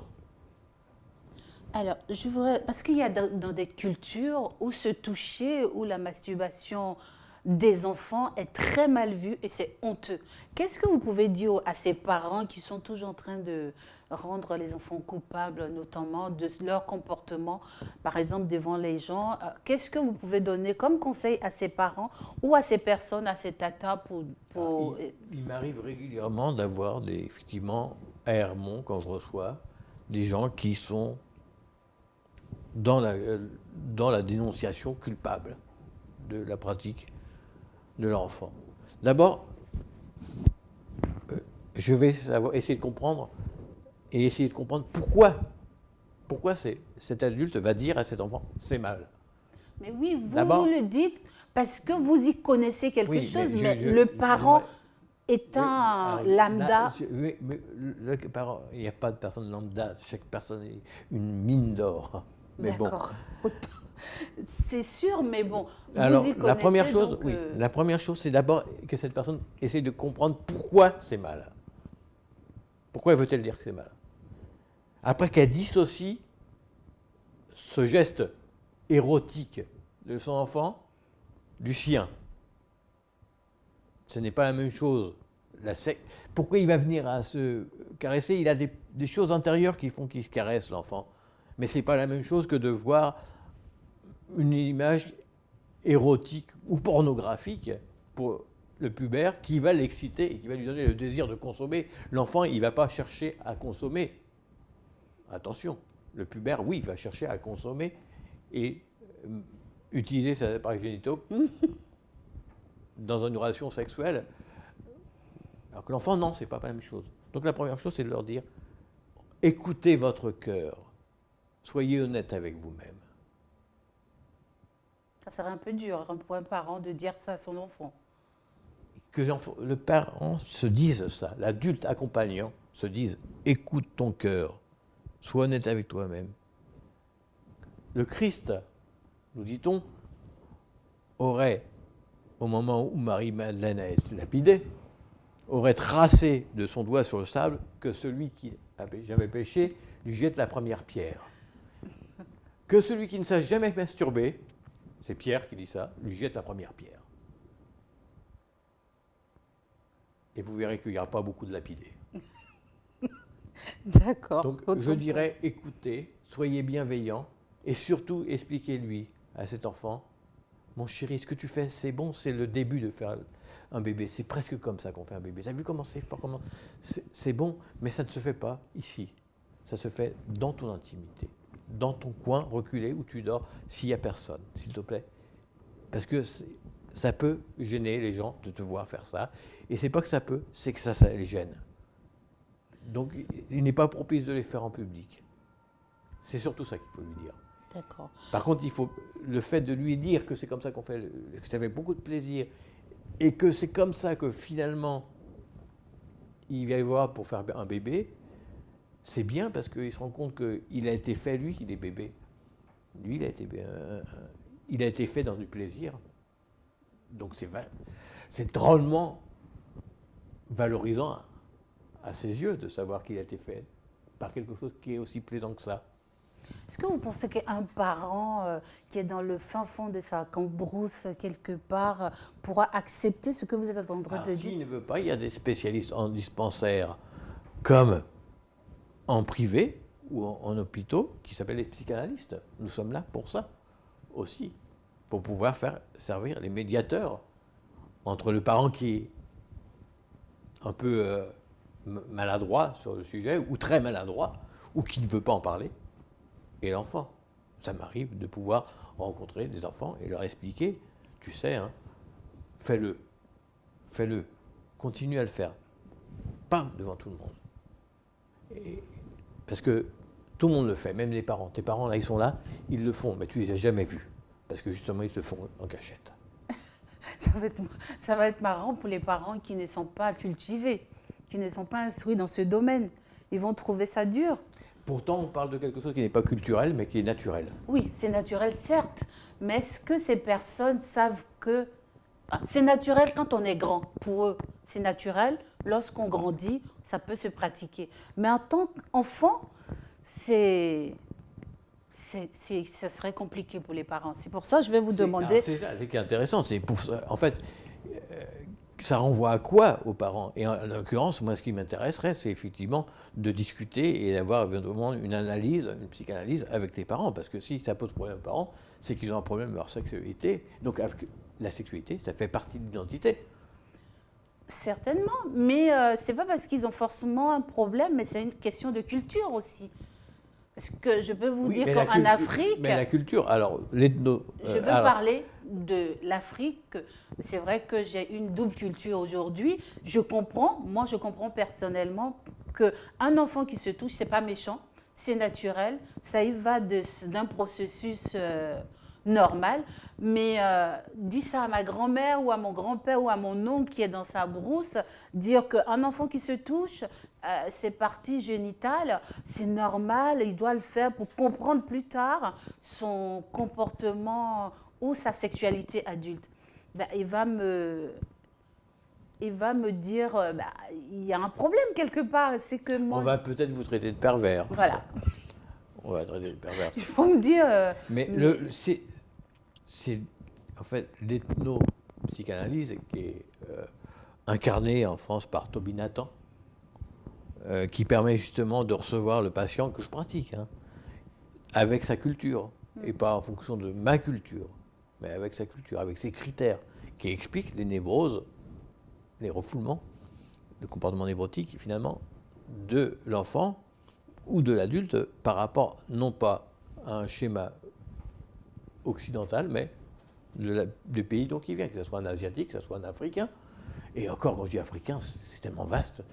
Alors, je voudrais, parce qu'il y a dans des cultures où se toucher, où la masturbation des enfants est très mal vue et c'est honteux. Qu'est-ce que vous pouvez dire à ces parents qui sont toujours en train de rendre les enfants coupables, notamment de leur comportement, par exemple devant les gens? Qu'est-ce que vous pouvez donner comme conseil à ces parents ou à ces personnes, à ces tatas pour... Il m'arrive régulièrement d'avoir effectivement, à Hermont, quand je reçois, des gens qui sont dans la dénonciation culpable de la pratique de leur enfant. D'abord, je vais essayer de comprendre pourquoi cet adulte va dire à cet enfant c'est mal. Mais oui, vous le dites parce que vous y connaissez quelque chose, mais le parent étant lambda... mais le parent, il n'y a pas de personne lambda, chaque personne est une mine d'or. D'accord. Bon. C'est sûr, mais bon, alors, vous y connaissez. La première chose, c'est d'abord que cette personne essaie de comprendre pourquoi c'est mal. Pourquoi veut-elle dire que c'est mal? Après qu'elle dissocie ce geste érotique de son enfant du sien. Ce n'est pas la même chose. Pourquoi il va venir à se caresser? Il a des choses intérieures qui font qu'il se caresse, l'enfant. Mais ce n'est pas la même chose que de voir une image érotique ou pornographique pour le pubère qui va l'exciter et qui va lui donner le désir de consommer. L'enfant, il ne va pas chercher à consommer. Attention, le pubère, oui, il va chercher à consommer et utiliser ses appareils génitaux dans une relation sexuelle. Alors que l'enfant, non, ce n'est pas la même chose. Donc la première chose, c'est de leur dire, écoutez votre cœur, soyez honnête avec vous-même. Ça serait un peu dur pour un parent de dire ça à son enfant. Que le parent se dise ça, l'adulte accompagnant se dise, écoute ton cœur, sois honnête avec toi-même. Le Christ, nous dit-on, aurait, au moment où Marie-Madeleine a été lapidée, aurait tracé de son doigt sur le sable que celui qui n'avait jamais péché lui jette la première pierre. Que celui qui ne s'est jamais masturbé, c'est Pierre qui dit ça, lui jette la première pierre. Et vous verrez qu'il n'y aura pas beaucoup de lapidés. D'accord. Donc je dirais, écoutez, soyez bienveillants et surtout expliquez-lui à cet enfant, mon chéri, ce que tu fais, c'est bon, c'est le début de faire un bébé. C'est presque comme ça qu'on fait un bébé. Vous avez vu comment c'est fort, comment c'est bon, mais ça ne se fait pas ici. Ça se fait dans ton intimité, dans ton coin reculé où tu dors, s'il n'y a personne, s'il te plaît. Parce que ça peut gêner les gens de te voir faire ça. Et c'est pas que ça peut, c'est que ça les gêne. Donc il n'est pas propice de les faire en public. C'est surtout ça qu'il faut lui dire. D'accord. Par contre, il faut le fait de lui dire que c'est comme ça qu'on fait, que ça fait beaucoup de plaisir, et que c'est comme ça que finalement il va y avoir pour faire un bébé, c'est bien parce qu'il se rend compte qu'il a été fait, lui, il est bébé. Lui, il a été fait dans du plaisir. Donc c'est drôlement valorisant à ses yeux de savoir qu'il a été fait par quelque chose qui est aussi plaisant que ça. Est-ce que vous pensez qu'un parent qui est dans le fin fond de sa cambrousse quelque part pourra accepter ce que vous êtes en train de dire? S'il ne veut pas, il y a des spécialistes en dispensaire comme en privé ou en hôpitaux qui s'appellent les psychanalystes. Nous sommes là pour ça aussi, pour pouvoir servir les médiateurs entre le parent qui est un peu maladroit sur le sujet ou très maladroit ou qui ne veut pas en parler et l'enfant. Ça m'arrive de pouvoir rencontrer des enfants et leur expliquer, tu sais, hein, fais-le, continue à le faire, pas devant tout le monde. Parce que tout le monde le fait, même les parents. Tes parents, là, ils sont là, ils le font, mais tu les as jamais vus, parce que justement, ils le font en cachette. Ça va être marrant pour les parents qui ne sont pas cultivés, qui ne sont pas instruits dans ce domaine. Ils vont trouver ça dur. Pourtant, on parle de quelque chose qui n'est pas culturel, mais qui est naturel. Oui, c'est naturel, certes. Mais est-ce que ces personnes savent que c'est naturel quand on est grand? Pour eux, c'est naturel. Lorsqu'on grandit, ça peut se pratiquer. Mais en tant qu'enfant, ça serait compliqué pour les parents. C'est pour ça que je vais vous demander... C'est ça, c'est qui est intéressant. En fait, ça renvoie à quoi aux parents? Et en l'occurrence, moi, ce qui m'intéresserait, c'est effectivement de discuter et d'avoir éventuellement une analyse, une psychanalyse avec les parents. Parce que si ça pose problème aux parents, c'est qu'ils ont un problème avec leur sexualité. Donc, avec la sexualité, ça fait partie de l'identité. Certainement, mais ce n'est pas parce qu'ils ont forcément un problème, mais c'est une question de culture aussi. Parce que je peux vous dire qu'en Afrique... Mais la culture, alors, l'ethno... Je veux parler de l'Afrique. C'est vrai que j'ai une double culture aujourd'hui. Je comprends personnellement qu'un enfant qui se touche, ce n'est pas méchant, c'est naturel. Ça y va d'un processus normal. Mais dire ça à ma grand-mère ou à mon grand-père ou à mon oncle qui est dans sa brousse, dire qu'un enfant qui se touche, ses parties génitales, c'est normal, il doit le faire pour comprendre plus tard son comportement ou sa sexualité adulte. Ben, il va me dire, il y a un problème quelque part. C'est que moi, on va peut-être vous traiter de pervers. Voilà. On va traiter de pervers. Il faut me dire... c'est en fait l'ethno-psychanalyse qui est incarnée en France par Toby Nathan, qui permet justement de recevoir le patient que je pratique, hein, avec sa culture, et pas en fonction de ma culture, mais avec sa culture, avec ses critères, qui explique les névroses, les refoulements, le comportement névrotique, finalement, de l'enfant ou de l'adulte par rapport, non pas à un schéma occidental, mais du pays dont il vient, que ce soit un Asiatique, que ce soit un Africain. Et encore, quand je dis africain, c'est tellement vaste.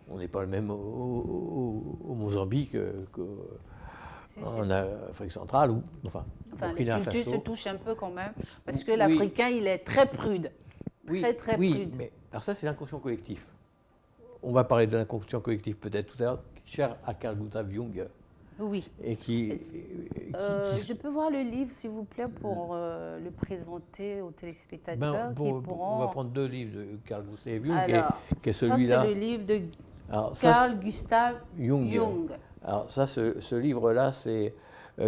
On n'est pas le même au Mozambique qu'en Afrique centrale, ou enfin Burkina Faso. Les cultures se touchent un peu quand même, parce que l'Africain, il est très prude. Très prude. Mais alors ça, c'est l'inconscient collectif. On va parler de l'inconscient collectif peut-être tout à l'heure, cher à Carl Gustav Jung. Oui. Et je peux voir le livre, s'il vous plaît, pour le présenter aux téléspectateurs On va prendre 2 livres de Carl Gustav Jung, qui est celui-là. Ça, c'est le livre de Carl Gustav Jung. Alors ça, ce livre-là, c'est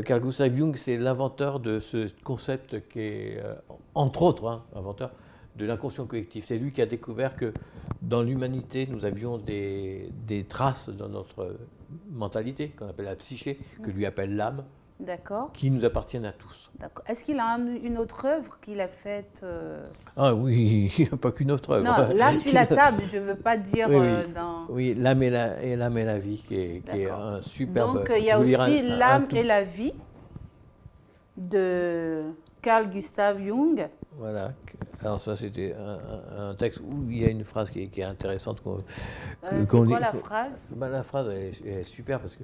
Carl Gustav Jung, c'est l'inventeur de ce concept qui est, entre autres, inventeur de l'inconscient collectif. C'est lui qui a découvert que dans l'humanité, nous avions des traces dans notre mentalité, qu'on appelle la psyché, que lui appelle l'âme, qui nous appartiennent à tous. D'accord. Est-ce qu'il a une autre œuvre qu'il a faite Ah oui, il n'y a pas qu'une autre œuvre. Non, là, sur la table, je ne veux pas dire dans... Oui, l'âme et la vie, qui est un superbe... Donc, il y a aussi L'âme et la vie de Carl Gustav Jung. Voilà. Alors ça, c'était un texte où il y a une phrase qui est intéressante. C'est quoi la phrase ? La phrase est super parce que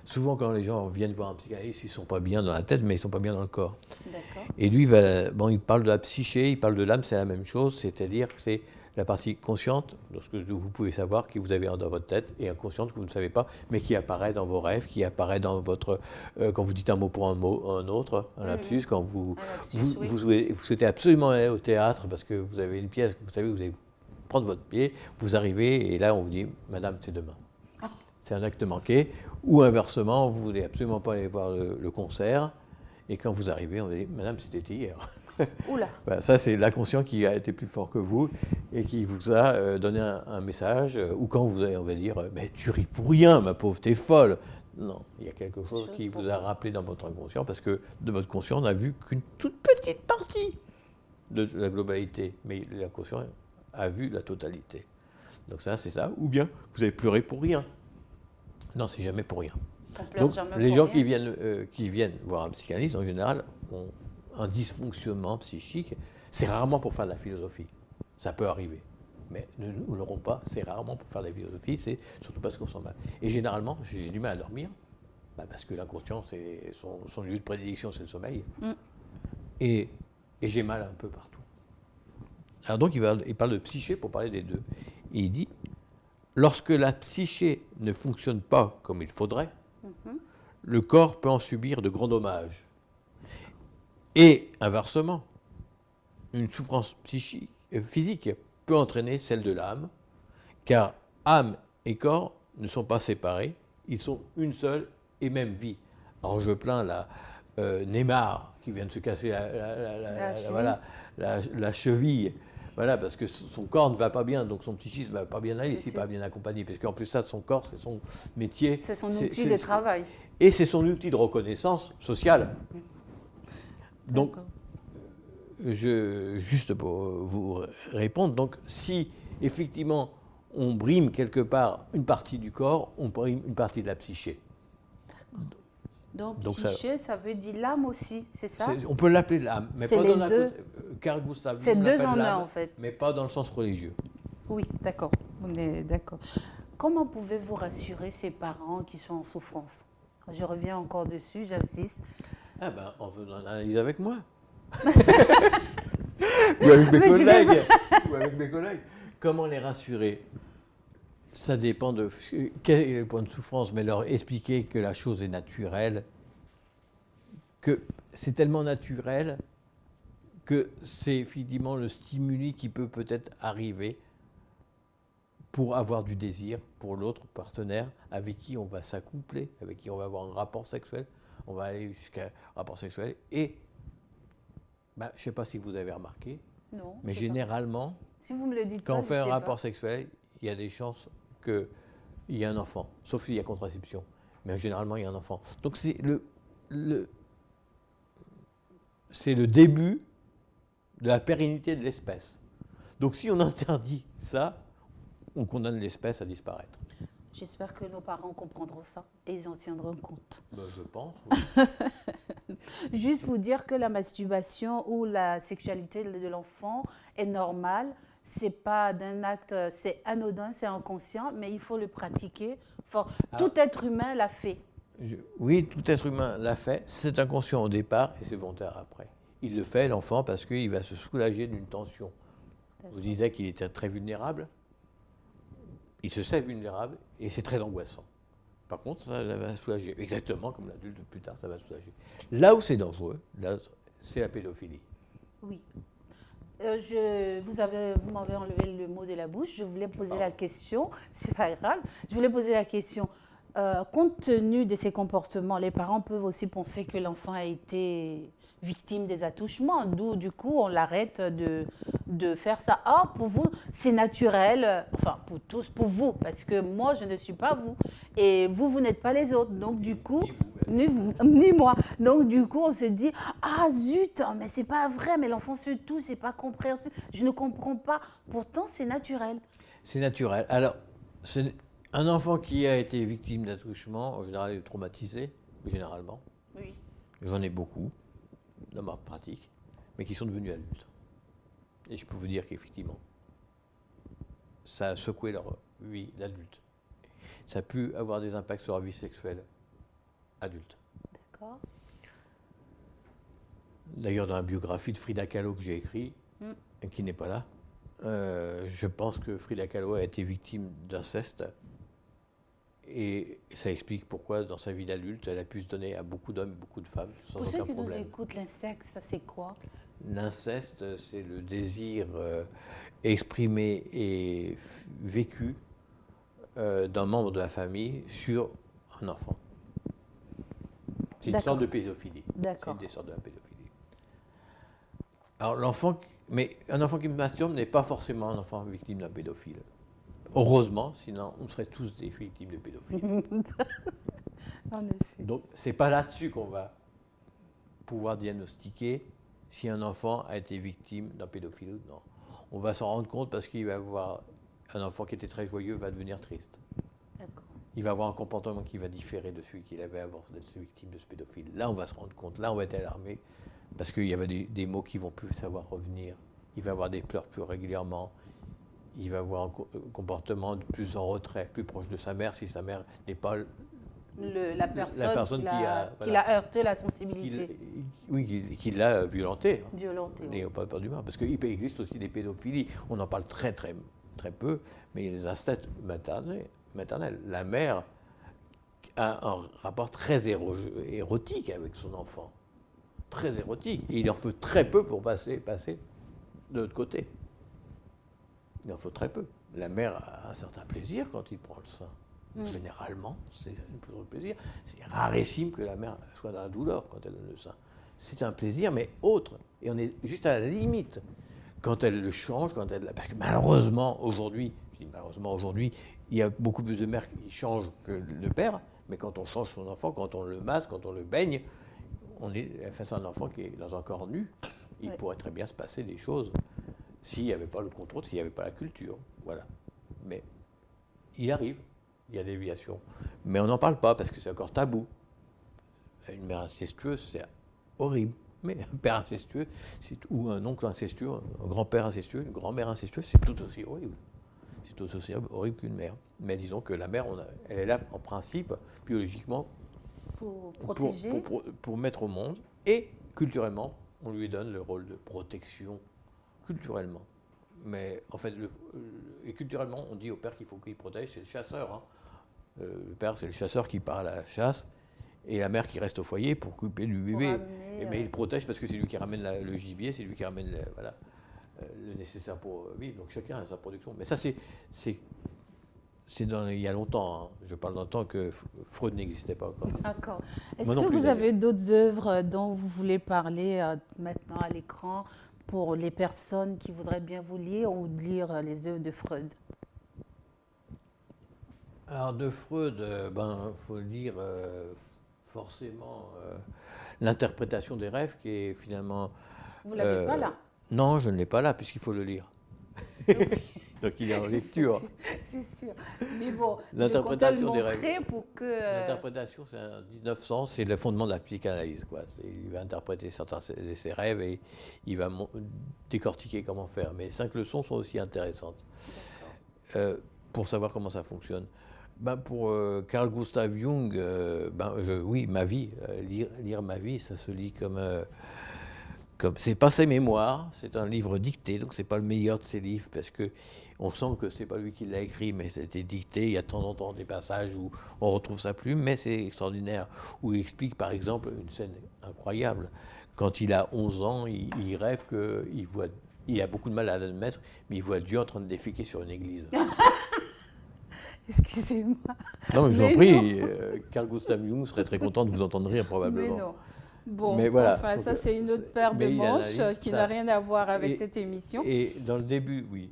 souvent, quand les gens viennent voir un psychanalyste, ils ne sont pas bien dans la tête, mais ils ne sont pas bien dans le corps. D'accord. Et lui, il parle de la psyché, il parle de l'âme, c'est la même chose, c'est-à-dire que c'est la partie consciente, de ce que vous pouvez savoir, que vous avez dans votre tête, et inconsciente que vous ne savez pas, mais qui apparaît dans vos rêves, qui apparaît dans votre... quand vous dites un mot pour un autre, un lapsus, quand vous souhaitez absolument aller au théâtre parce que vous avez une pièce, vous savez, vous allez prendre votre pied, vous arrivez, et là on vous dit « Madame, c'est demain ». C'est un acte manqué. Ou inversement, vous ne voulez absolument pas aller voir le concert, et quand vous arrivez, on vous dit « Madame, c'était hier ». Oula. Voilà, ça, c'est l'inconscient qui a été plus fort que vous et qui vous a donné un message. Ou quand vous allez, on va dire, mais tu ris pour rien, ma pauvre, t'es folle. Non, il y a quelque chose qui vous a rappelé dans votre inconscient parce que de votre conscient, on n'a vu qu'une toute petite partie de la globalité. Mais l'inconscient a vu la totalité. Donc ça, c'est ça. Ou bien, vous avez pleuré pour rien. Non, c'est jamais pour rien. Donc, les gens qui viennent voir un psychanalyste, en général, ont un dysfonctionnement psychique, c'est rarement pour faire de la philosophie. Ça peut arriver. Mais ne nous l'aurons pas, c'est rarement pour faire de la philosophie, c'est surtout parce qu'on sent mal. Et généralement, j'ai du mal à dormir, parce que l'inconscient, c'est son lieu de prédilection, c'est le sommeil. Et j'ai mal un peu partout. Alors donc, il parle de psyché pour parler des deux. Et il dit, lorsque la psyché ne fonctionne pas comme il faudrait, le corps peut en subir de grands dommages. Et inversement, une souffrance physique peut entraîner celle de l'âme, car âme et corps ne sont pas séparés, ils sont une seule et même vie. Alors je plains Neymar qui vient de se casser la cheville, voilà, parce que son corps ne va pas bien, donc son psychisme ne va pas bien aller s'il n'est pas bien accompagné, parce qu'en plus ça, son corps, c'est son métier. C'est son outil de travail. Et c'est son outil de reconnaissance sociale. Donc, juste pour vous répondre, donc si effectivement on brime quelque part une partie du corps, on brime une partie de la psyché. Donc psyché, ça veut dire l'âme aussi, c'est ça ? On peut l'appeler l'âme, mais pas dans Carl Gustav Jung. C'est deux en un en fait. Mais pas dans le sens religieux. Oui, d'accord, on est d'accord. Comment pouvez-vous rassurer ces parents qui sont en souffrance ? Je reviens encore dessus, j'insiste. Ah ben, en faisant l'analyse avec moi. ou avec mes collègues. Comment les rassurer ? Ça dépend de quel est le point de souffrance, mais leur expliquer que la chose est naturelle, que c'est tellement naturel que c'est effectivement le stimuli qui peut peut-être arriver pour avoir du désir pour l'autre partenaire avec qui on va s'accoupler, avec qui on va avoir un rapport sexuel. On va aller jusqu'à un rapport sexuel. Et, je ne sais pas si vous avez remarqué, mais généralement, si vous me le dites quand on fait un rapport sexuel, il y a des chances qu'il y ait un enfant, sauf s'il y a contraception. Mais généralement, il y a un enfant. Donc c'est le début de la pérennité de l'espèce. Donc si on interdit ça, on condamne l'espèce à disparaître. J'espère que nos parents comprendront ça et ils en tiendront compte. Ben, je pense, oui. Juste pour dire que la masturbation ou la sexualité de l'enfant est normale. C'est pas d'un acte, c'est anodin, c'est inconscient, mais il faut le pratiquer. Tout être humain l'a fait. Oui, tout être humain l'a fait. C'est inconscient au départ et c'est volontaire après. Il le fait, l'enfant, parce qu'il va se soulager d'une tension. Je vous disais qu'il était très vulnérable. Il se sait vulnérable et c'est très angoissant. Par contre, ça va soulager. Exactement comme l'adulte plus tard, ça va soulager. Là où c'est dangereux, là, c'est la pédophilie. Oui. Vous m'avez enlevé le mot de la bouche. Je voulais poser la question. C'est pas grave. Je voulais poser la question. Compte tenu de ces comportements, les parents peuvent aussi penser que l'enfant a été victime des attouchements, d'où du coup on l'arrête de faire ça. Ah, pour vous, c'est naturel, enfin pour tous, pour vous, parce que moi je ne suis pas vous, et vous n'êtes pas les autres, donc du coup, ni moi. Donc du coup on se dit, ah zut, mais c'est pas vrai, mais l'enfant se touche, c'est pas compréhensible, je ne comprends pas, pourtant c'est naturel. C'est naturel. Alors, un enfant qui a été victime d'attouchement, en général, il est traumatisé, généralement. Oui. J'en ai beaucoup dans ma pratique, mais qui sont devenus adultes. Et je peux vous dire qu'effectivement, ça a secoué leur vie d'adulte. Ça a pu avoir des impacts sur leur vie sexuelle adulte. D'accord. D'ailleurs, dans la biographie de Frida Kahlo que j'ai écrite, qui n'est pas là, je pense que Frida Kahlo a été victime d'inceste. Et ça explique pourquoi, dans sa vie d'adulte, elle a pu se donner à beaucoup d'hommes et beaucoup de femmes sans aucun problème. Pour ceux qui nous écoutent, l'inceste, ça c'est quoi? L'inceste, c'est le désir exprimé et vécu d'un membre de la famille sur un enfant. C'est une sorte de pédophilie. D'accord. C'est une sorte de la pédophilie. Alors mais un enfant qui masturbe n'est pas forcément un enfant victime d'un pédophile. Heureusement, sinon on serait tous des victimes de pédophilie. En effet. Donc, c'est pas là-dessus qu'on va pouvoir diagnostiquer si un enfant a été victime d'un pédophile ou non. On va s'en rendre compte parce qu'il va avoir un enfant qui était très joyeux va devenir triste. D'accord. Il va avoir un comportement qui va différer de celui qu'il avait avant d'être victime de ce pédophile. Là, on va se rendre compte. Là, on va être alarmé parce qu'il y avait des mots qui vont plus savoir revenir. Il va avoir des pleurs plus régulièrement. Il va avoir un comportement de plus en retrait, plus proche de sa mère, si sa mère n'est pas la personne qui l'a heurté la sensibilité. Qui l'a violenté. Violenté. N'ayons pas peur du mal. Parce qu'il existe aussi des pédophilies. On en parle très, très, très peu, mais il y a des incestes maternels. La mère a un rapport très érotique avec son enfant. Très érotique. Et il en faut très peu pour passer de l'autre côté. Il en faut très peu. La mère a un certain plaisir quand il prend le sein. Généralement, c'est un peu de plaisir. C'est rarissime que la mère soit dans la douleur quand elle donne le sein. C'est un plaisir, mais autre. Et on est juste à la limite. Quand elle le change, parce que malheureusement, aujourd'hui, il y a beaucoup plus de mères qui changent que le père, mais quand on change son enfant, quand on le masse, quand on le baigne, on est face à un enfant qui est dans un corps nu. Il pourrait très bien se passer des choses s'il n'y avait pas le contrôle, s'il n'y avait pas la culture. Voilà. Mais il arrive, il y a des déviations. Mais on n'en parle pas parce que c'est encore tabou. Une mère incestueuse, c'est horrible. Mais un père incestueux, ou un oncle incestueux, un grand-père incestueux, une grand-mère incestueuse, c'est tout aussi horrible. C'est tout aussi horrible qu'une mère. Mais disons que la mère, elle est là en principe, biologiquement, pour protéger, pour mettre au monde. Et culturellement, on lui donne le rôle de protection. Culturellement. Mais en fait, et culturellement, on dit au père qu'il faut qu'il protège, c'est le chasseur. Hein. Le père, c'est le chasseur qui part à la chasse, et la mère qui reste au foyer pour couper du bébé. Mais il protège parce que c'est lui qui ramène le gibier, c'est lui qui ramène le nécessaire pour vivre. Donc chacun a sa protection. Mais ça, c'est il y a longtemps. Hein. Je parle d'un temps que Freud n'existait pas encore. D'accord. Est-ce que vous avez d'autres œuvres dont vous voulez parler maintenant à l'écran pour les personnes qui voudraient bien vous lire ou lire les œuvres de Freud? Alors de Freud, faut lire forcément l'interprétation des rêves qui est finalement... Vous l'avez pas là? Non, je ne l'ai pas là, puisqu'il faut le lire. Donc il est en lecture. C'est sûr. Mais bon, je comptais le L'interprétation des montrer règles. pour que... L'interprétation, c'est en 1900, c'est le fondement de la psychanalyse, quoi. Il va interpréter certains de ses rêves et il va décortiquer comment faire. Mais 5 leçons sont aussi intéressantes pour savoir comment ça fonctionne. Ben, pour Carl Gustav Jung, oui, ma vie, lire ma vie, ça se lit comme c'est pas ses mémoires, c'est un livre dicté, donc c'est pas le meilleur de ses livres parce que on sent que c'est pas lui qui l'a écrit, mais c'était dicté. Il y a de temps en temps des passages où on retrouve sa plume, mais c'est extraordinaire. Où il explique par exemple une scène incroyable. Quand il a 11 ans, il rêve qu'il voit, il a beaucoup de mal à l'admettre, mais il voit Dieu en train de déféquer sur une église. Excusez-moi. Non, mais je vous en prie, Carl Gustav Jung serait très content de vous entendre rire probablement. Mais non. Bon, mais voilà. enfin, donc, ça c'est une autre paire de manches qui n'a rien à voir avec cette émission. Et dans le début, oui.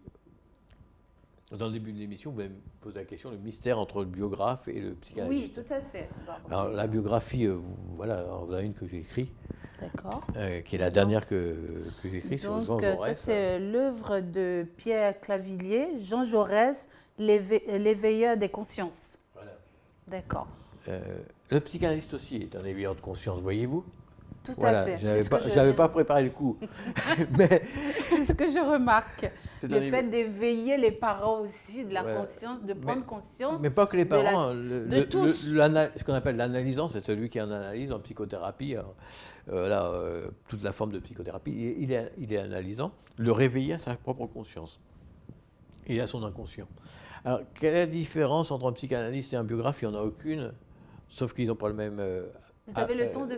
Dans le début de l'émission, vous allez me poser la question, le mystère entre le biographe et le psychanalyste. Oui, tout à fait. Bon. Alors, la biographie, voilà, vous avez une que j'ai écrite. D'accord. Qui est la dernière que j'ai écrite sur Jean Jaurès. Ça, c'est l'œuvre de Pierre Clavillier, Jean Jaurès, l'éveilleur des consciences. Voilà. D'accord. Le psychanalyste aussi est un éveilleur de conscience, voyez-vous. Tout voilà, à fait. Je n'avais pas préparé le coup. Mais c'est ce que je remarque. Le fait d'éveiller les parents aussi de la voilà. conscience, de prendre conscience. Mais pas que les parents. tous. Ce qu'on appelle l'analysant, c'est celui qui en analyse en psychothérapie. Toute la forme de psychothérapie, il est analysant. Le réveiller à sa propre conscience et à son inconscient. Alors, quelle est la différence entre un psychanalyste et un biographe? Il n'y en a aucune, sauf qu'ils n'ont pas le même... Vous avez le temps de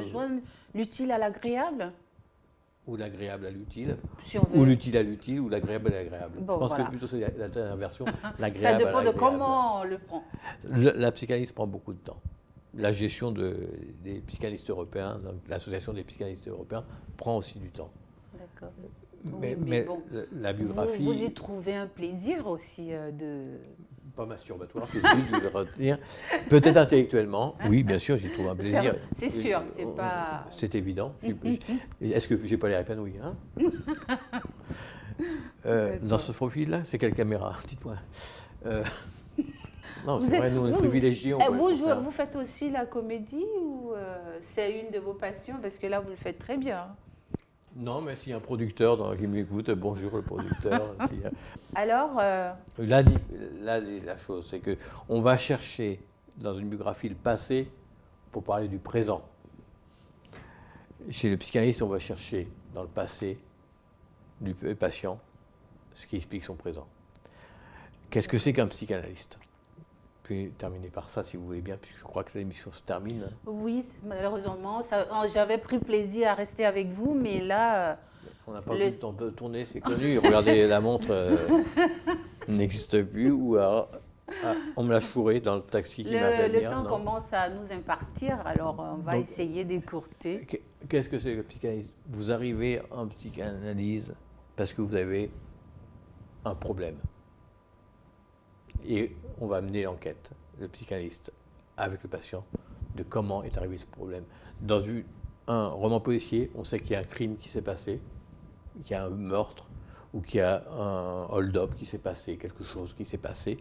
joindre l'utile à l'agréable? Ou l'agréable à l'utile, si ou l'utile à l'utile, ou l'agréable à l'agréable. Bon, je pense voilà. que plutôt c'est la version l'agréable. Ça dépend de comment on le prend. La psychanalyse prend beaucoup de temps. La gestion des psychanalystes européens, donc l'association des psychanalystes européens, prend aussi du temps. D'accord. Mais bon, la biographie... Vous y trouvez un plaisir aussi de... Pas masturbatoire, tout de suite, je vais le retenir. Peut-être intellectuellement, oui, bien sûr, j'y trouve un plaisir. C'est sûr, c'est pas... C'est évident. Est-ce que j'ai pas l'air épanoui, hein? Dans ce profil-là, c'est quelle caméra? Dites-moi. Non, c'est vrai, nous, on est privilégiés. Vous faites aussi la comédie ou c'est une de vos passions? Parce que là, vous le faites très bien. Non, mais s'il y a un producteur qui m'écoute, bonjour le producteur. Alors Là, la chose, c'est qu'on va chercher dans une biographie le passé pour parler du présent. Chez le psychanalyste, on va chercher dans le passé du patient ce qui explique son présent. Qu'est-ce que c'est qu'un psychanalyste? Je vais terminer par ça, si vous voulez bien, puisque je crois que l'émission se termine. Oui, malheureusement. J'avais pris plaisir à rester avec vous, mais là... On n'a pas vu le temps de tourner, c'est connu. Regardez, la montre n'existe plus. Ou on me l'a chouré dans le taxi qui m'a fait venir. Le temps commence à nous impartir, alors on va essayer d'écourter. Qu'est-ce que c'est le psychanalyse? Vous arrivez en psychanalyse parce que vous avez un problème. Et on va mener l'enquête, le psychanalyste, avec le patient, de comment est arrivé ce problème. Dans un roman policier, on sait qu'il y a un crime qui s'est passé, qu'il y a un meurtre, ou qu'il y a un hold-up qui s'est passé, quelque chose qui s'est passé,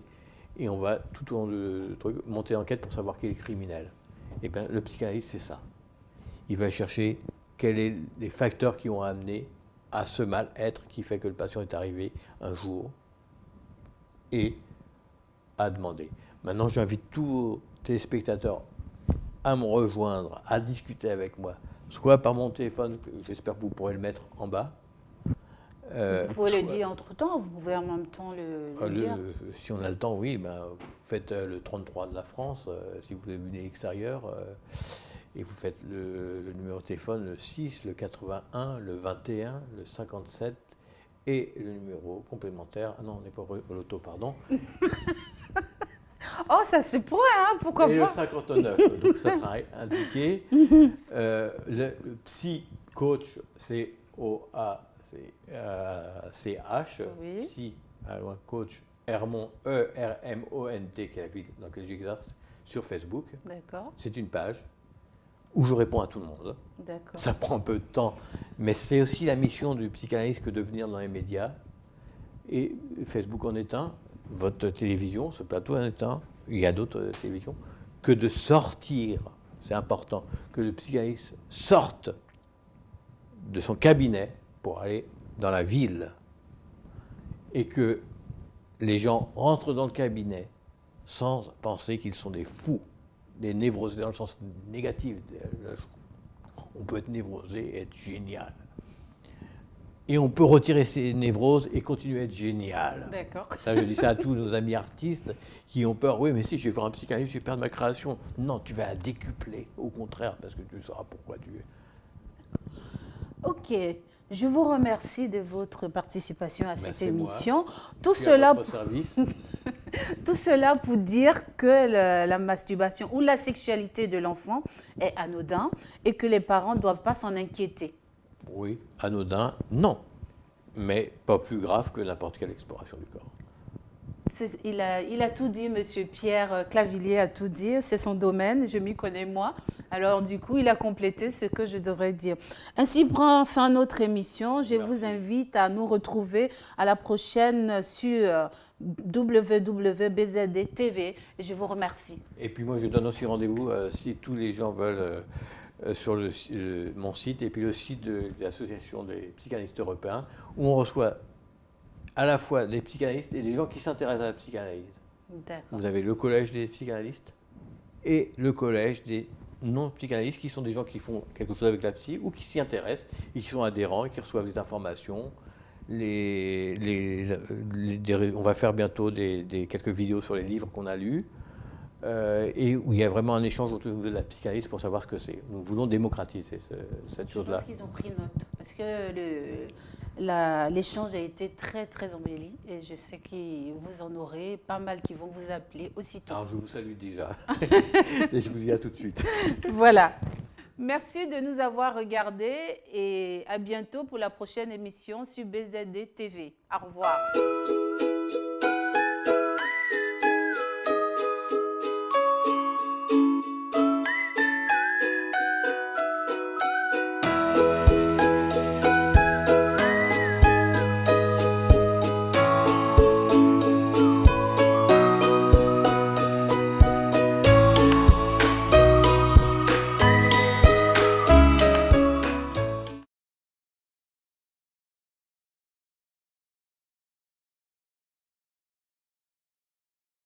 et on va, tout au long du truc, monter l'enquête pour savoir qui est le criminel. Et bien, le psychanalyste, c'est ça. Il va chercher quels sont les facteurs qui ont amené à ce mal-être qui fait que le patient est arrivé un jour, et à demander. Maintenant, j'invite tous vos téléspectateurs à me rejoindre, à discuter avec moi, soit par mon téléphone, j'espère que vous pourrez le mettre en bas. Vous pouvez le dire entre-temps, vous pouvez en même temps le dire. Si on a le temps, oui, vous faites le 33 de la France, si vous venez extérieur, et vous faites le numéro de téléphone, le 6, le 81, le 21, le 57, et le numéro complémentaire, ah non, on n'est pas au loto, pardon. Oh, ça c'est pour hein, pourquoi pas. Et le 59, donc ça sera indiqué. Le psy coach, c'est O-A-C-H, oui. Psy, coach, Hermont, E-R-M-O-N-T, qui est la ville dans laquelle j'exerce, sur Facebook. D'accord. C'est une page. où je réponds à tout le monde. D'accord. Ça prend un peu de temps, mais c'est aussi la mission du psychanalyste que de venir dans les médias. Et Facebook en est un, votre télévision, ce plateau en est un, il y a d'autres télévisions, que de sortir, c'est important, que le psychanalyste sorte de son cabinet pour aller dans la ville et que les gens rentrent dans le cabinet sans penser qu'ils sont des fous, des névrosés dans le sens négatif. On peut être névrosé et être génial. Et on peut retirer ces névroses et continuer à être génial. D'accord. Ça, je dis ça à tous nos amis artistes qui ont peur. Oui, mais si, je vais voir un psychanalyste, je vais perdre ma création. Non, tu vas la décupler, au contraire, parce que tu sauras pourquoi tu es. Ok. Je vous remercie de votre participation à cette émission. Tout cela pour dire que la masturbation ou la sexualité de l'enfant est anodin et que les parents ne doivent pas s'en inquiéter. Oui, anodin, non, mais pas plus grave que n'importe quelle exploration du corps. Il a tout dit, Monsieur Pierre Clavillier a tout dit, c'est son domaine, je m'y connais moi. Alors du coup, il a complété ce que je devrais dire. Ainsi prend fin notre émission. Je vous invite à nous retrouver à la prochaine sur www.bzd TV. Je vous remercie. Et puis moi, je donne aussi rendez-vous si tous les gens veulent sur mon site et puis le site de l'Association des psychanalystes européens où on reçoit à la fois des psychanalystes et des gens qui s'intéressent à la psychanalyse. Vous avez le collège des psychanalystes et le collège des non-psychanalystes qui sont des gens qui font quelque chose avec la psy ou qui s'y intéressent et qui sont adhérents et qui reçoivent des informations. On va faire bientôt quelques vidéos sur les livres qu'on a lus. Et où il y a vraiment un échange autour de la psychanalyse pour savoir ce que c'est. Nous voulons démocratiser cette chose-là. Je pense qu'ils ont pris note, parce que l'échange a été très, très embelli, et je sais que vous en aurez pas mal qui vont vous appeler aussitôt. Alors, je vous salue déjà, et je vous dis à tout de suite. Voilà. Merci de nous avoir regardés, et à bientôt pour la prochaine émission sur BZD TV. Au revoir.